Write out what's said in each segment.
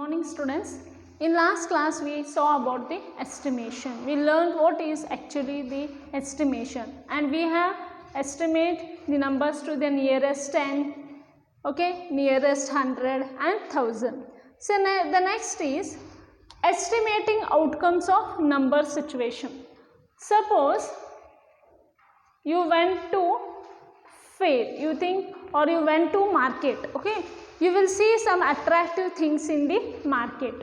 morning students. In last class we saw about the estimation. We learned what is actually the estimation, and we have estimate the numbers to the nearest 10, okay, nearest 100 and 1000. So the next is estimating outcomes of number situation. Suppose you went to fair, you think, or you went to market, okay, you will see some attractive things in the market.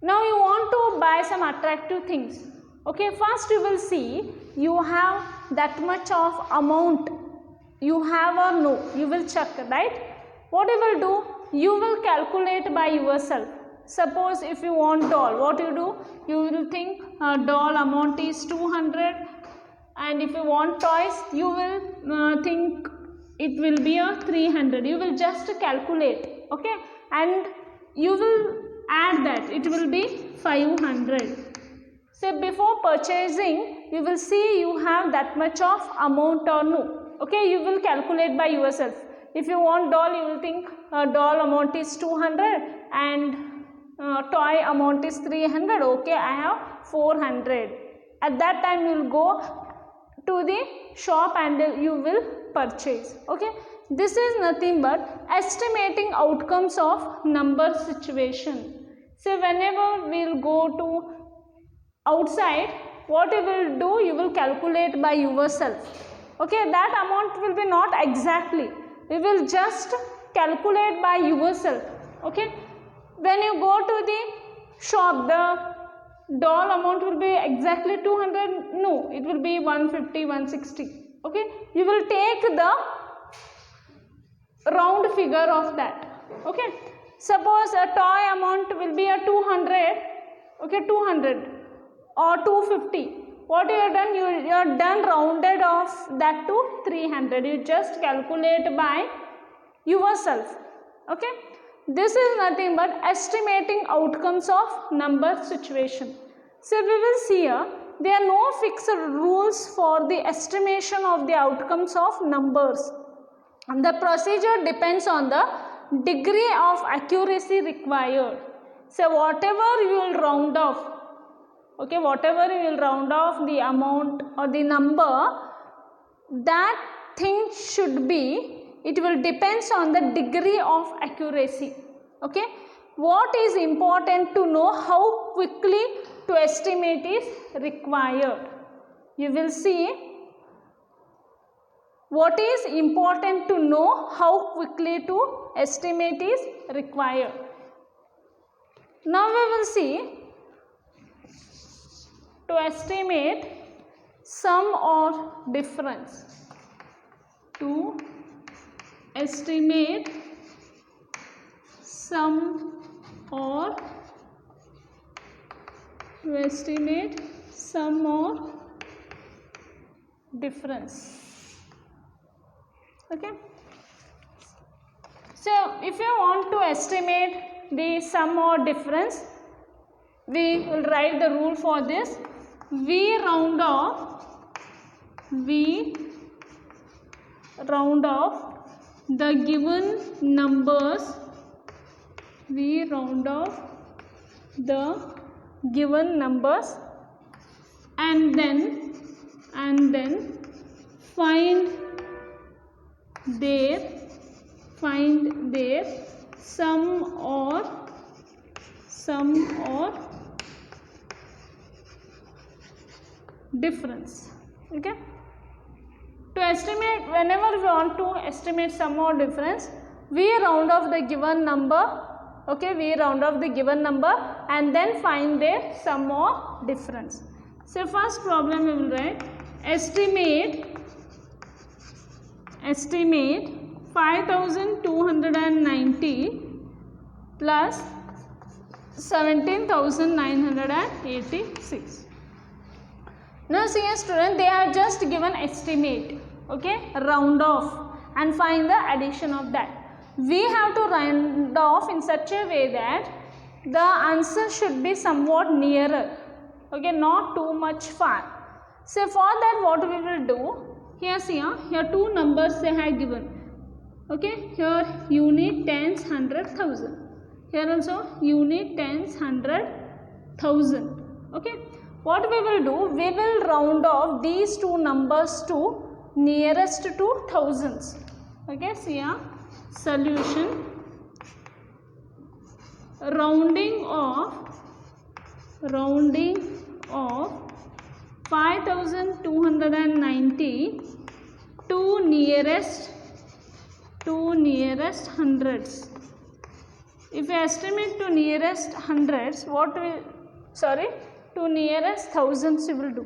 Now you want to buy some attractive things, okay. First you will see you have that much of amount, you have or no, you will check, right? What you will do, you will calculate by yourself. Suppose if you want doll, what you do, you will think doll amount is 200, and if you want toys, you will think it will be a 300. You will just calculate, okay, and you will add that, it will be 500. So before purchasing, you will see you have that much of amount or no, okay. You will calculate by yourself. If you want doll, you will think doll amount is 200 and toy amount is 300, okay, I have 400. At that time you will go to the shop and you will purchase, okay. This is nothing but estimating outcomes of number situation. So whenever we will go to outside, what you will do, you will calculate by yourself, okay. That amount will be not exactly, you will just calculate by yourself, okay. When you go to the shop, the doll amount will be exactly 200, no, it will be 150, 160, okay. You will take the round figure of that, okay. Suppose a toy amount will be a 200, okay, 200 or 250. What you have done, you are done rounded off that to 300. You just calculate by yourself, okay. This is nothing but estimating outcomes of number situation. So we will see here, there are no fixed rules for the estimation of the outcomes of numbers. The procedure depends on the degree of accuracy required. So whatever you will round off, okay, whatever you will round off the amount or the number, that thing should be, it will depends on the degree of accuracy, okay. What is important to know, how quickly to estimate is required. You will see what is important to know, how quickly to estimate is required. Now we will see to estimate sum or difference. To estimate sum or difference, okay. So if you want to estimate the sum or difference, we will write the rule for this. We round off the given numbers, we round off the given numbers and then find their sum or difference, okay. To estimate, whenever we want to estimate sum or difference, we round off the given number, okay, we round off the given number and then find their sum or difference. So first problem we will write, estimate 5290 plus 17,986. Now see a student, they have just given estimate, okay, round off and find the addition of that. We have to round off in such a way that the answer should be somewhat nearer, okay, not too much far. So for that, what we will do, here see, here two numbers they have given, okay, here unit, tens, hundred, thousand. here also unit, tens, hundred, thousand. Okay, what we will do, we will round off these two numbers to nearest to thousands. Okay, see here, solution, rounding of 5290 to nearest hundreds. If you estimate to nearest hundreds, what will, sorry, to nearest thousands you will do.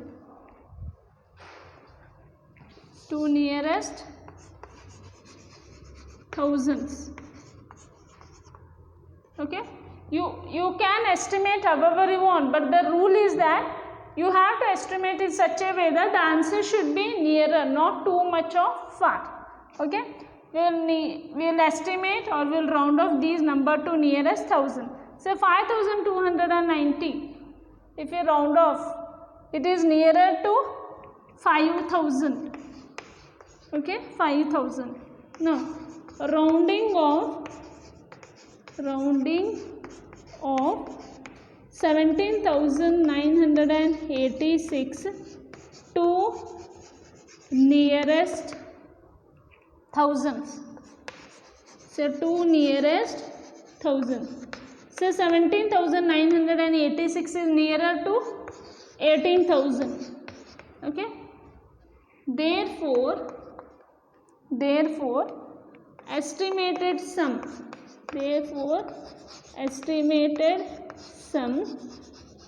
To nearest thousands. Okay, you can estimate however you want, but the rule is that you have to estimate in such a way that the answer should be nearer, not too much of far. Okay, we will estimate or we will round off these number to nearest thousand. Say 5290. If you round off, it is nearer to 5000. Okay, 5000. Now, rounding of 17,986 to nearest thousands. So, to nearest thousand. So, 17,986 is nearer to 18,000. Okay. Therefore, estimated sum. Therefore, estimated sum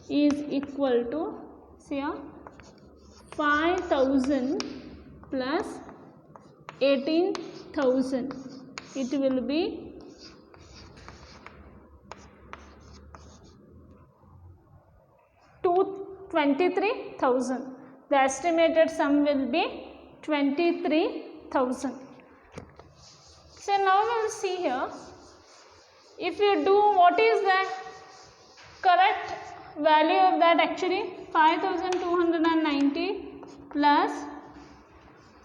is equal to, see, 5,000 plus 18,000. It will be 23,000. The estimated sum will be 23,000. So now we will see here. If you do, what is the correct value of that? Actually 5290 plus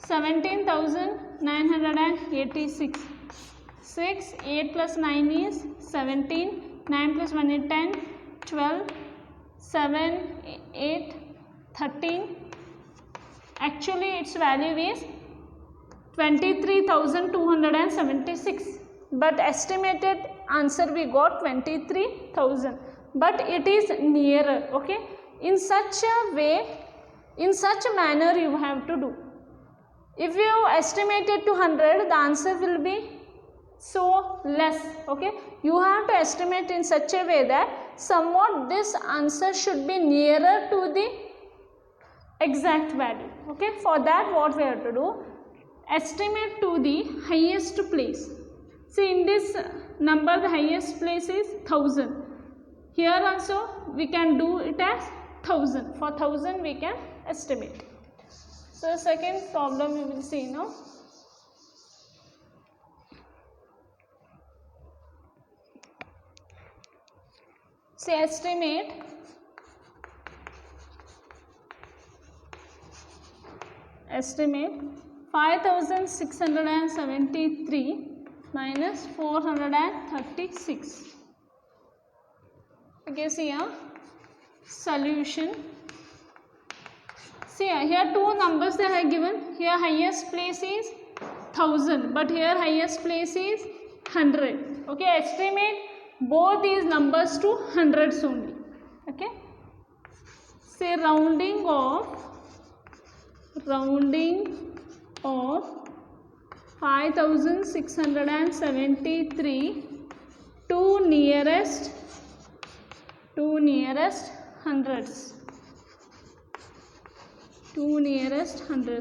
17,986. 6, 8 plus 9 is 17, 9 plus 1 is 10, 12, 7, 8, 13. Actually its value is 23,276, but estimated answer we got 23,000, but it is nearer. Okay, in such a way, in such a manner you have to do. If you estimate it to 100, the answer will be so less. Okay, you have to estimate in such a way that somewhat this answer should be nearer to the exact value. Okay, for that what we have to do, estimate to the highest place. See, in this number the highest place is 1000. Here also we can do it as 1000. For 1000 we can estimate. So second problem we will see now. Say estimate estimate 5673 minus 436. Okay, see here, solution. See here two numbers they have given. Here highest place is 1000, but here highest place is 100. Okay, estimate both these numbers to hundreds only. Okay, say rounding of 5673 to nearest hundreds.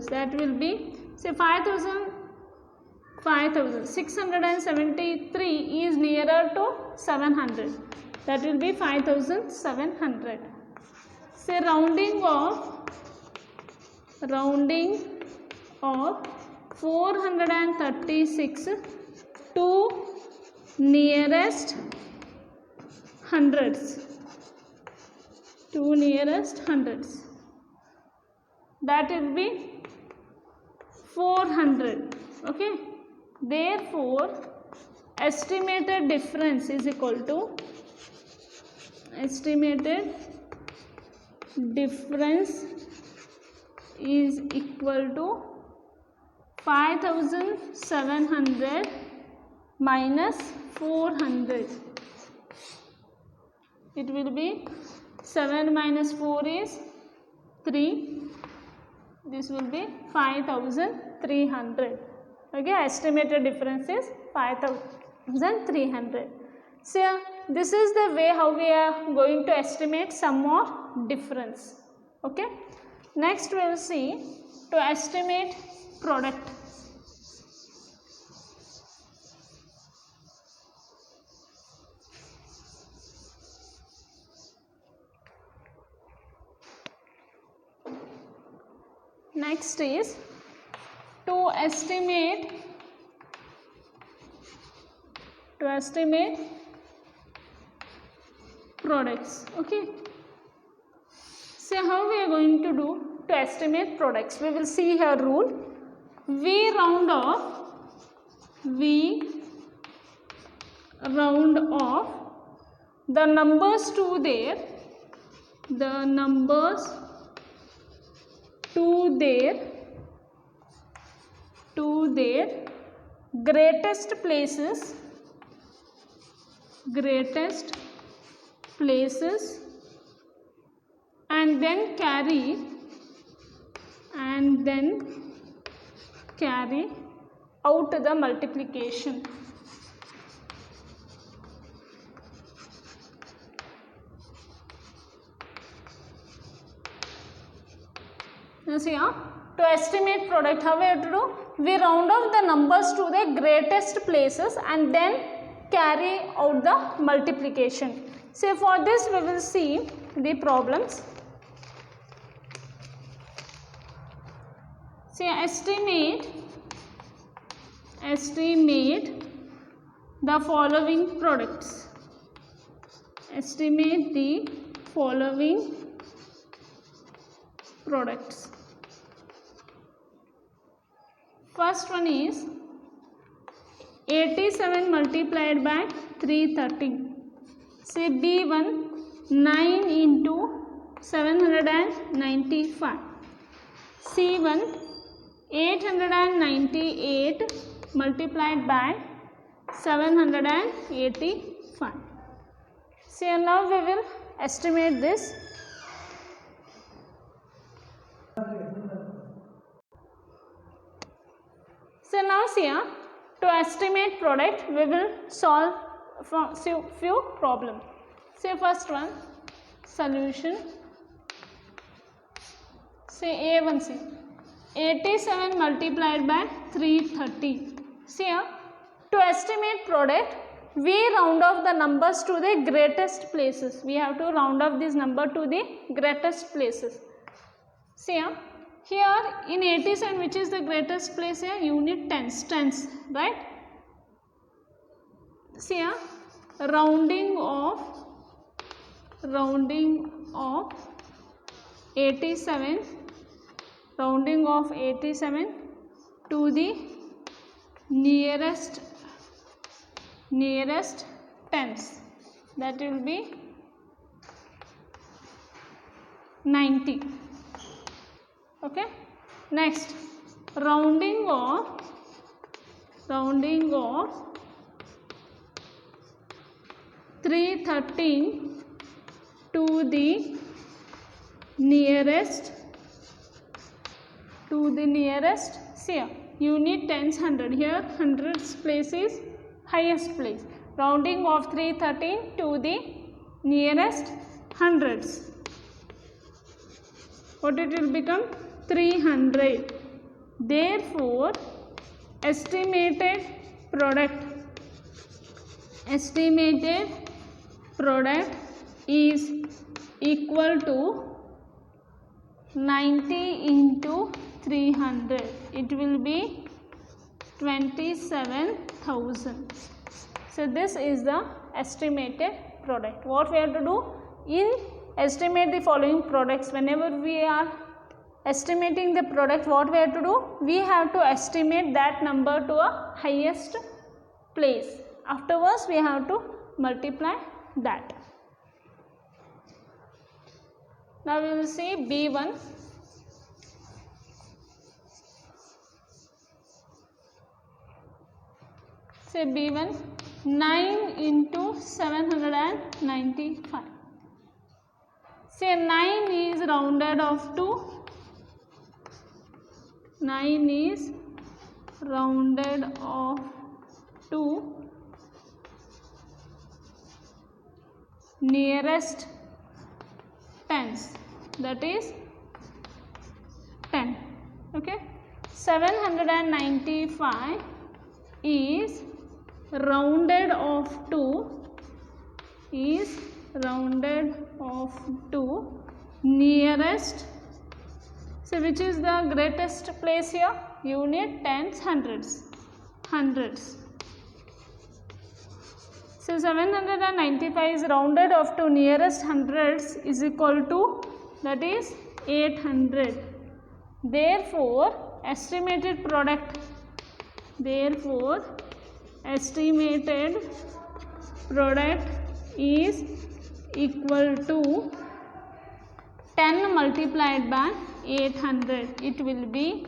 That will be, say 5673 is nearer to 700. That will be 5700. Say rounding of 436 to nearest hundreds. That will be 400. Okay. Therefore, estimated difference is equal to estimated difference is equal to 5700 minus 400. It will be 7 minus 4 is 3. This will be 5300. Okay, estimated difference is 5300. So this is the way how we are going to estimate sum or difference. Okay, next we will see to estimate product. Next is to estimate products. Okay, so how we are going to do to estimate products? We will see here rule. We round off the numbers to their greatest places and then carry out the multiplication. You see, to estimate product, how we have to do? We round off the numbers to the greatest places and then carry out the multiplication. So for this we will see the problems. See, estimate the following products. Estimate the following products. First one is 87 multiplied by 330. Say B1 9 into 795. C1 898 multiplied by 785. So now we will estimate this. So now see, to estimate product we will solve from few problems. Say first one, solution. Say A1, see 87 multiplied by 330. See here, to estimate product we round off the numbers to the greatest places. We have to round off this number to the greatest places. See here in 87, which is the greatest place here? Unit tens, right? See here, rounding of 87 to the nearest tens, that will be 90. Okay, next rounding of 313 to the nearest see here, unit tens 100. Here hundreds place is highest place. Rounding of 313 to the nearest hundreds. What it will become? 300. Therefore, estimated product is equal to 90 into 300. It will be 27,000. So this is the estimated product. What we have to do in estimate the following products? Whenever we are estimating the product, what we have to do? We have to estimate that number to a highest place. Afterwards we have to multiply that. Now we will see B1. Say B1, 9 into 795. Say 9 is rounded off to 9 is rounded off to nearest tens, that is 10. Okay, 795 is rounded off to nearest. So which is the greatest place here? Unit, tens, hundreds. So 795 is rounded off to nearest hundreds is equal to, that is 800. Therefore estimated product is equal to 10 multiplied by 800. It will be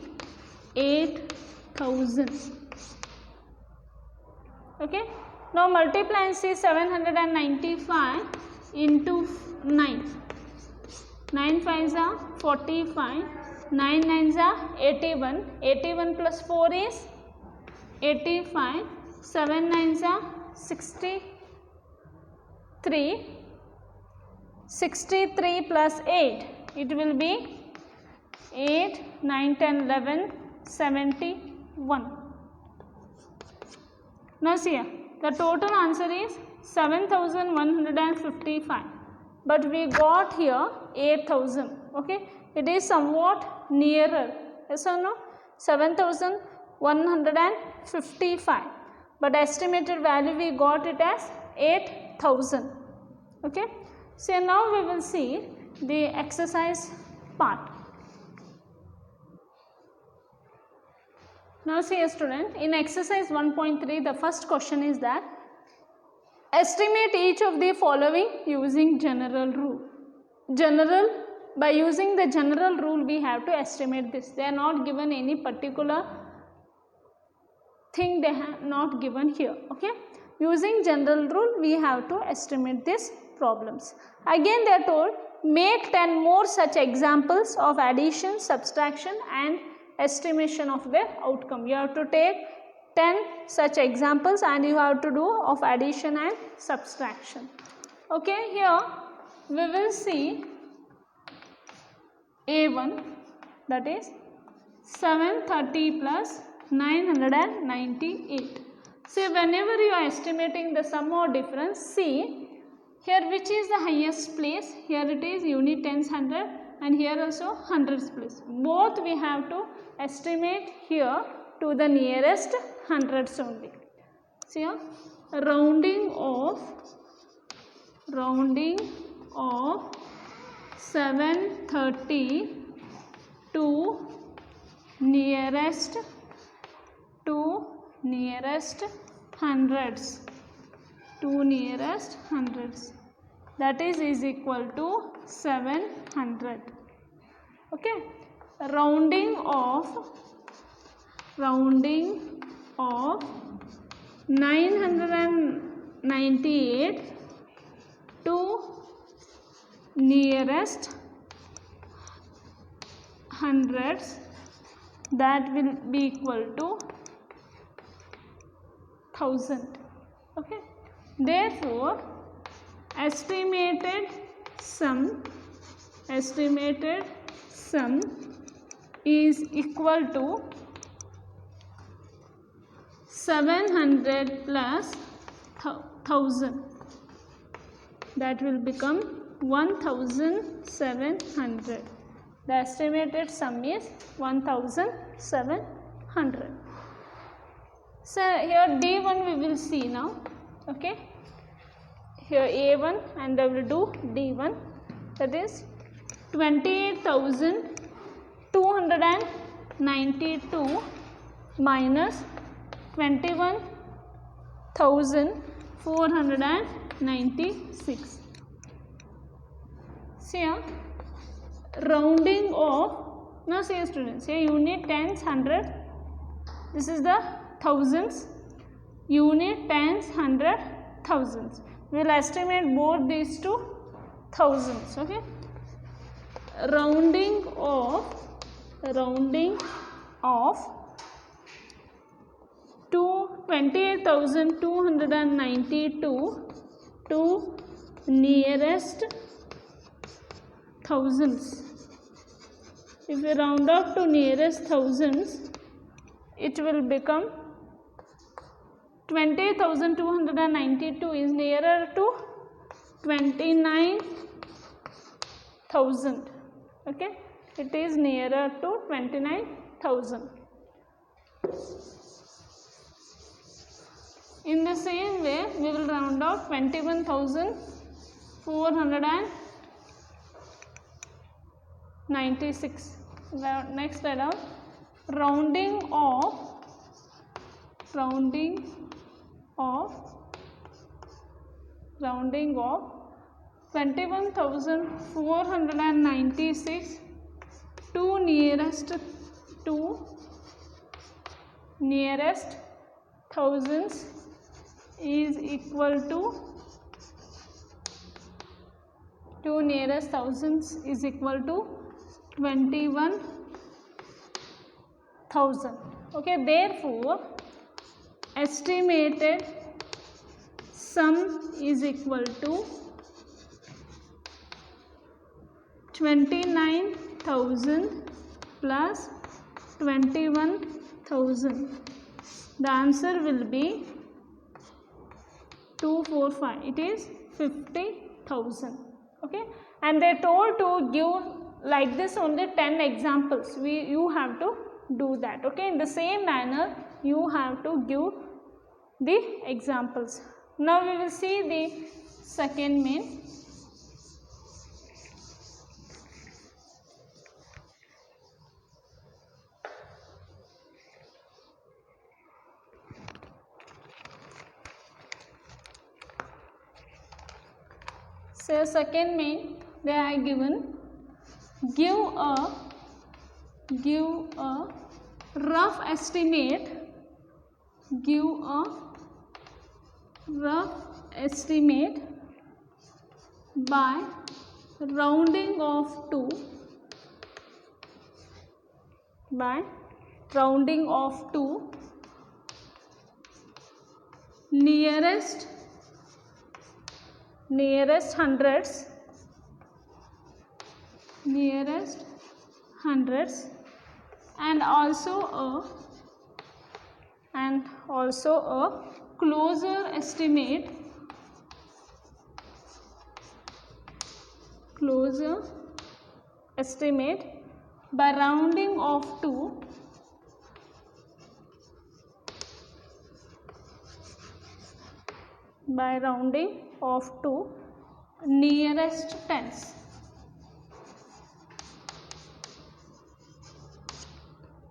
8000. Okay. Now multiply and see 795 into 9. 9 5s are 45. 9 9s are 81. 81 plus 4 is 85. 7 9s are 63. 63 plus 8, it will be 8, 9, 10, 11, 71. Now see here, the total answer is 7155, but we got here 8000. Okay, it is somewhat nearer, yes or no? 7155, but estimated value we got it as 8000. Okay. So now we will see the exercise part. Now see a student, in exercise 1.3 the first question is that estimate each of the following using general rule. By using the general rule we have to estimate this. They are not given any particular thing, they have not given here. Okay, using general rule we have to estimate this problems. Again they are told make 10 more such examples of addition, subtraction and estimation of their outcome. You have to take 10 such examples and you have to do of addition and subtraction. Okay, here we will see A1, that is 730 plus 998. So whenever you are estimating the sum or difference, see here which is the highest place. Here it is unit, tens, hundred, and here also hundreds place. Both we have to estimate here to the nearest hundreds only. See here, rounding of 730 to nearest hundreds. That is equal to 700. Okay, rounding of 998 to nearest hundreds, that will be equal to 1000. Okay, therefore estimated sum is equal to 700 plus 1000, that will become 1700. The estimated sum is 1700. So here D1 we will see now. Okay, here A1 and I will do D1, that is 28,292 minus 21,292 1496. See here, rounding of, now see students, here unit, tens, hundred, this is the thousands, unit, tens, hundred, thousands. We will estimate both these to thousands. Okay, rounding of 28,292 to nearest thousands. If we round off to nearest thousands, it will become 28,292 is nearer to 29,000. Okay, it is nearer to 29,000. In the same way, we will round off 21,496. Next item, rounding of 21,496 to nearest thousands is equal to 21,000. Okay, therefore estimated sum is equal to 29,000 plus 21,000. The answer will be 245. It is 50,000. Okay, and they told to give like this only 10 examples. You have to do that. Okay, in the same manner you have to give the examples. Now we will see the second main. So second main, they are given, give a rough estimate, by rounding off to nearest hundreds, and also a closer estimate by rounding off to nearest tens.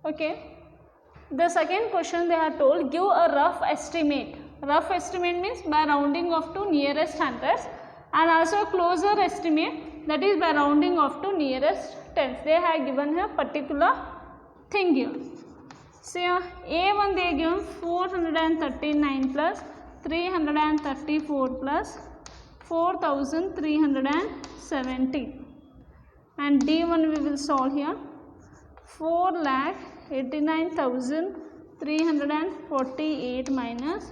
Okay, the second question they are told, give a rough estimate. Rough estimate means by rounding off to nearest hundreds, and also a closer estimate, that is by rounding off to nearest tens. They have given a particular thing here. So A1 they given 439 plus 334 plus 4,370, and D1 we will solve here. 4,89,348 minus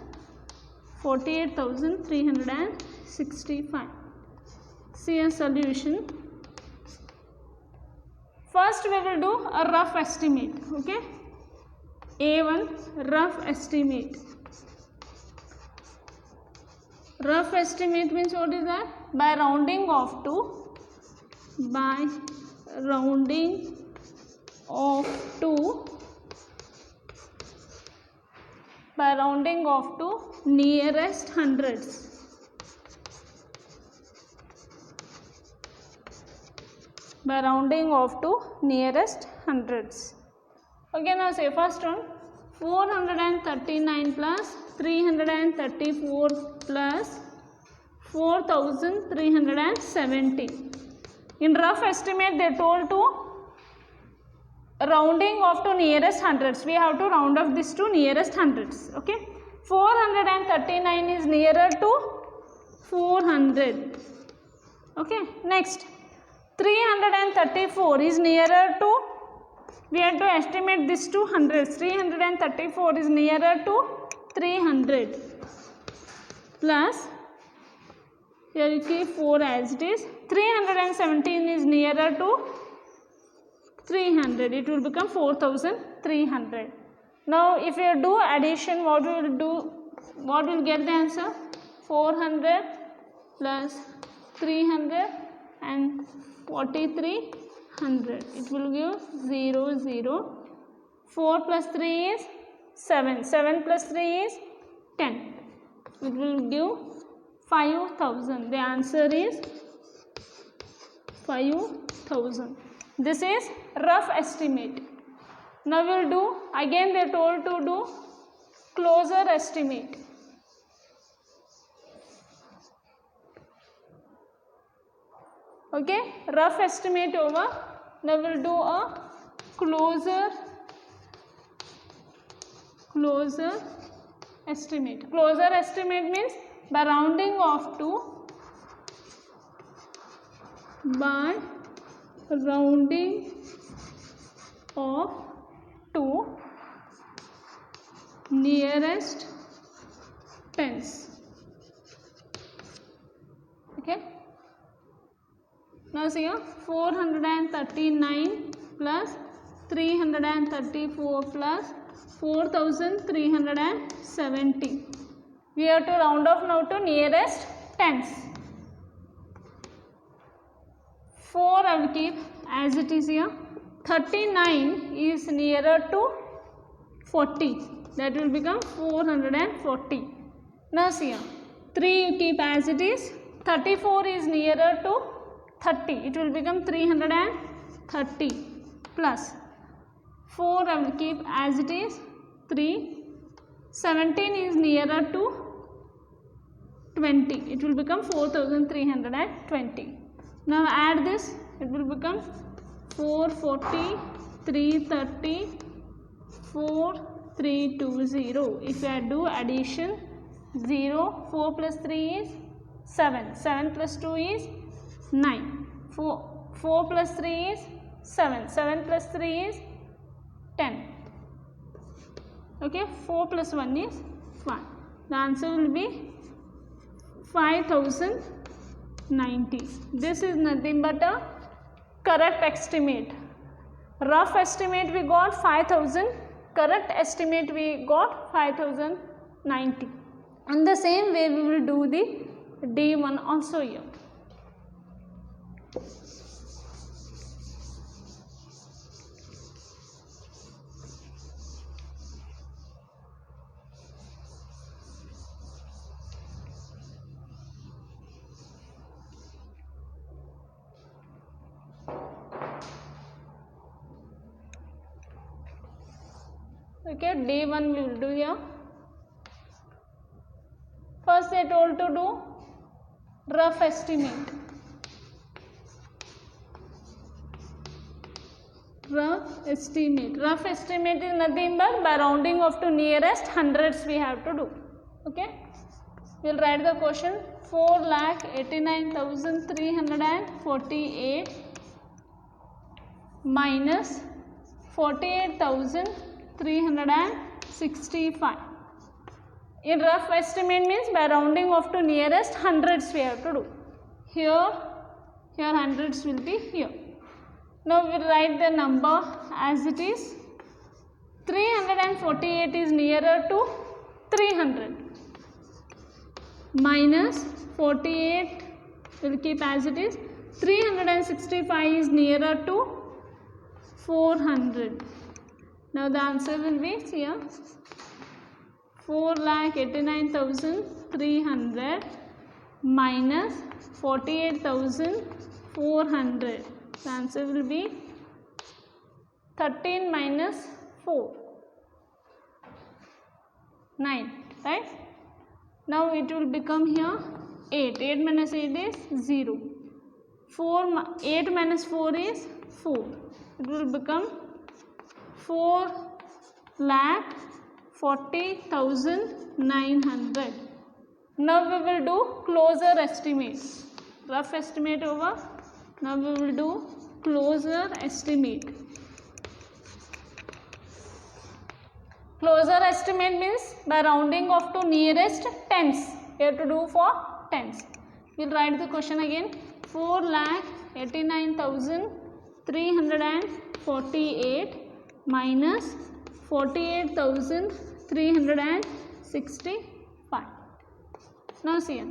48,365. See a solution. First we will do a rough estimate. Okay, A1 rough estimate. Rough estimate means what is that? By rounding off to nearest hundreds. Okay, now say first one, 439 plus 334 plus 4370. In rough estimate, they told to rounding off to nearest hundreds. We have to round off this to nearest hundreds. Okay, 439 is nearer to 400. Okay, next 334 is nearer to, we have to estimate this to hundreds. 334 is nearer to 300 plus, here you keep 4 as it is. 317 is nearer to 300. It will become 4300. Now, if you do addition, what we will do? What will get the answer? 400 plus 300 and 4300. It will give 0, 0. 4 plus 3 is 7. 7 plus 3 is 10. It will give 5000. The answer is 5000. This is rough estimate. Now we will do, again they told to do closer estimate. Okay, rough estimate over. Now we will do a closer estimate. Closer estimate means by rounding off to, nearest tens. Okay. Now see here, 439 plus 334 plus 4370. We have to round off now to nearest tens. 4 I will keep as it is here. 39 is nearer to 40. That will become 440. Now see here. 3 you keep as it is. 34 is nearer to 30. It will become 330 plus 4 I will keep as it is. 3. 17 is nearer to 20. It will become 4320. Now add this. It will become 440, 330, 4320. If I do addition, 0, 4 plus 3 is 7. 7 plus 2 is 9. 4 plus 3 is 7. 7 plus 3 is 10. Okay, 4 plus 1 is 1. The answer will be 5090. This is nothing but a correct estimate. Rough estimate we got 5000. Correct estimate we got 5090. In the same way we will do the D1 also here. Okay, D1 we will do here. First they told to do rough estimate. Rough estimate. Rough estimate is nothing but by rounding off to nearest hundreds we have to do. Okay. We will write the question. 4,89,348 minus 48,365. In rough estimate means by rounding off to nearest hundreds we have to do. Here hundreds will be here. Now we will write the number as it is. 348 is nearer to 300 minus 48 will keep as it is. 365 is nearer to 400. Now the answer will be here 4,89,300 minus 48,400. The answer will be 13 minus 4. 9, right? Now it will become here 8. 8 minus 8 is 0. 8 minus 4 is 4. It will become 4,40,900. Now we will do closer estimates. Rough estimate over. Now we will do closer estimate. Closer estimate means by rounding off to nearest tens. We have to do for tens. We will write the question again. 4,89,348 minus 48,365. Now see,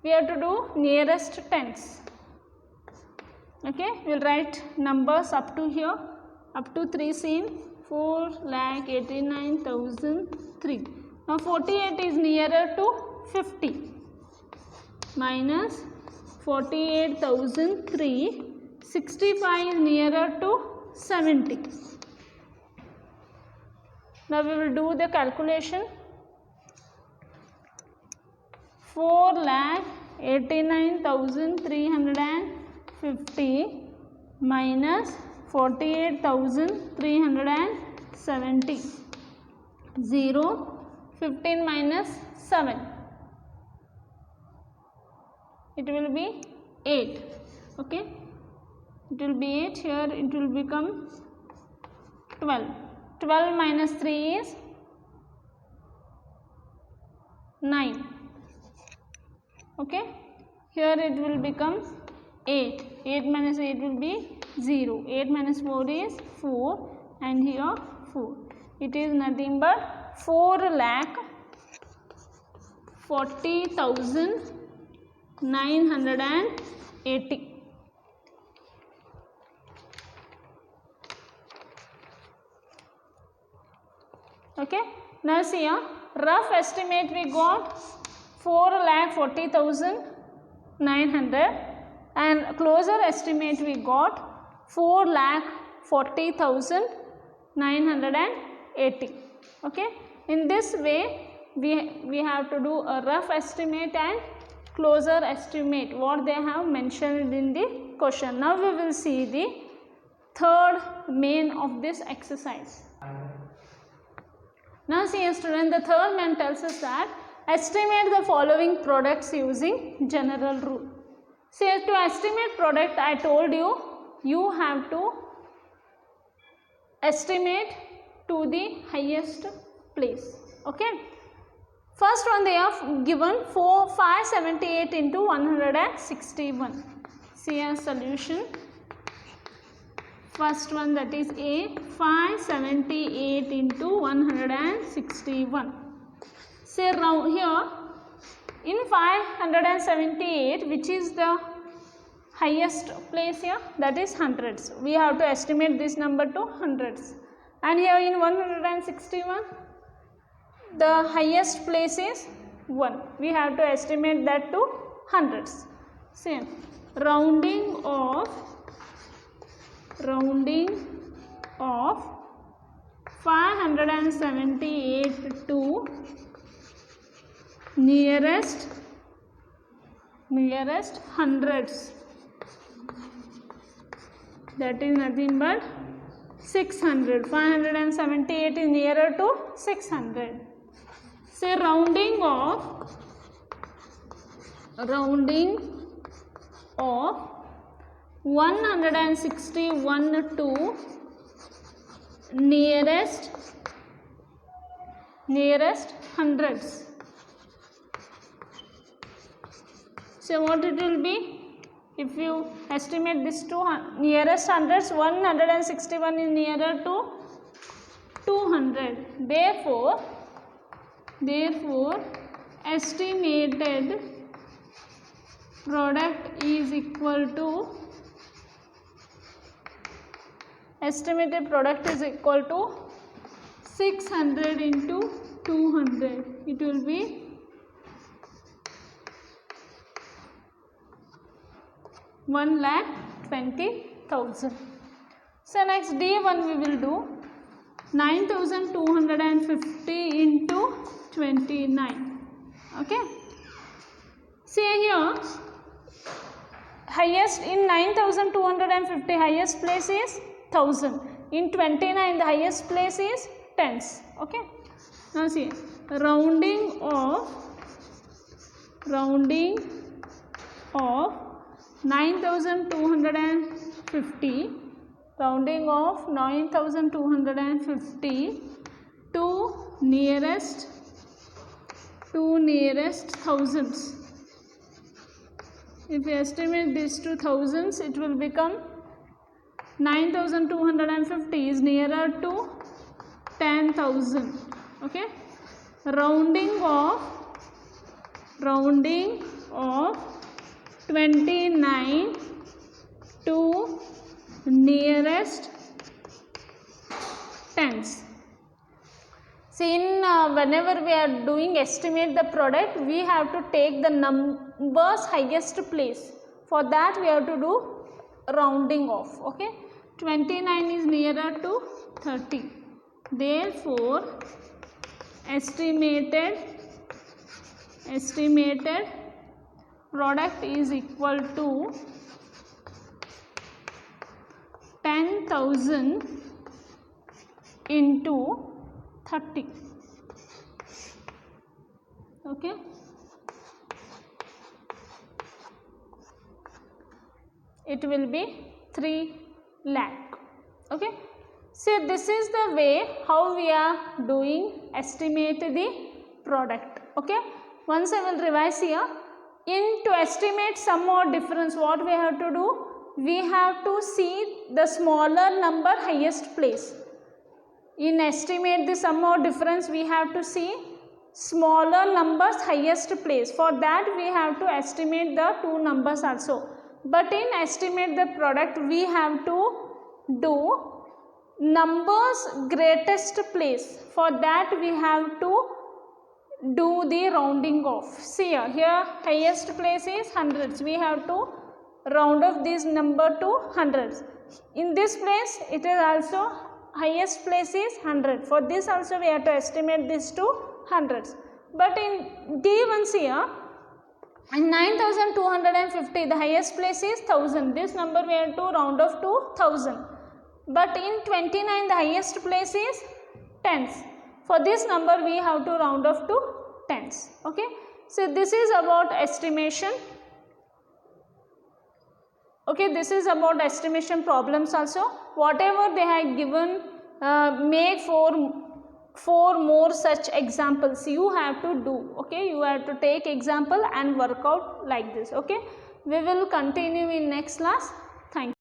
we have to do nearest tens. Okay, we will write numbers up to here, up to 3 seen. 4,89,003. Now 48 is nearer to 50 minus 48,003. 65 is nearer to 70. Now we will do the calculation. 4,89,350 minus 48,370. 0, 15 minus 7. It will be 8. Okay. It will be 8. Here it will become 12. 12 minus 3 is 9. Okay. Here it will become 8. 8 minus 8 will be 0. 8 minus 4 is 4 and here 4. It is nothing but 4,40,980. Okay. Now see here, rough estimate we got 4,40,900 and closer estimate we got 4,40,980. Okay. In this way we have to do a rough estimate and closer estimate what they have mentioned in the question. Now we will see the third main of this exercise. Now see student, the third main tells us that estimate the following products using general rule. See, to estimate product, I told you, you have to estimate to the highest place. Okay. First one they have given 578 into 161. See a solution. First one, that is A, 578 into 161. Say round here, in 578, which is the highest place here? That is hundreds. We have to estimate this number to hundreds. And here in 161, the highest place is 1. We have to estimate that to hundreds. Same. Rounding of 578 to nearest hundreds. That is nothing but 600. 578 is nearer to 600. Say rounding of 161 to nearest hundreds. So what it will be? If you estimate this to nearest hundreds, 161 is nearer to 200. Therefore estimated product is equal to 600 into 200. It will be 1,20,000. So next D1 we will do. 9250 into 29. Okay. See here, highest in 9250, highest place is 1000. In 29, the highest place is tens. Okay. Now see, rounding of 9250, rounding of 9250 to nearest thousands. If we estimate this to thousands, it will become 9250 is nearer to 10,000. Okay. Rounding of 29 to nearest tens. See, in whenever we are doing estimate the product, we have to take the numbers highest place. For that we have to do rounding off. Okay. 29 is nearer to 30. Therefore, estimated product is equal to 10,000 into 30. Okay. It will be 3 lakh. Okay. So this is the way how we are doing estimate the product. Okay. Once I will revise here. To estimate sum or difference, what we have to do? We have to see the smaller number highest place. In estimate the sum or difference, we have to see smaller numbers highest place. For that we have to estimate the two numbers also. But in estimate the product, we have to do numbers greatest place. For that we have to do the rounding off. See here highest place is hundreds. We have to round off this number to hundreds. In this place it is also highest place is 100. For this also we have to estimate this to hundreds. But in D1 here, in 9250 the highest place is 1000. This number we have to round off to 1000. But in 29 the highest place is tens. For this number we have to round off to tens. Okay. So this is about estimation. Okay, this is about estimation problems also. Whatever they have given, make four more such examples you have to do. Okay, you have to take example and work out like this. Okay, we will continue in next class. Thank you.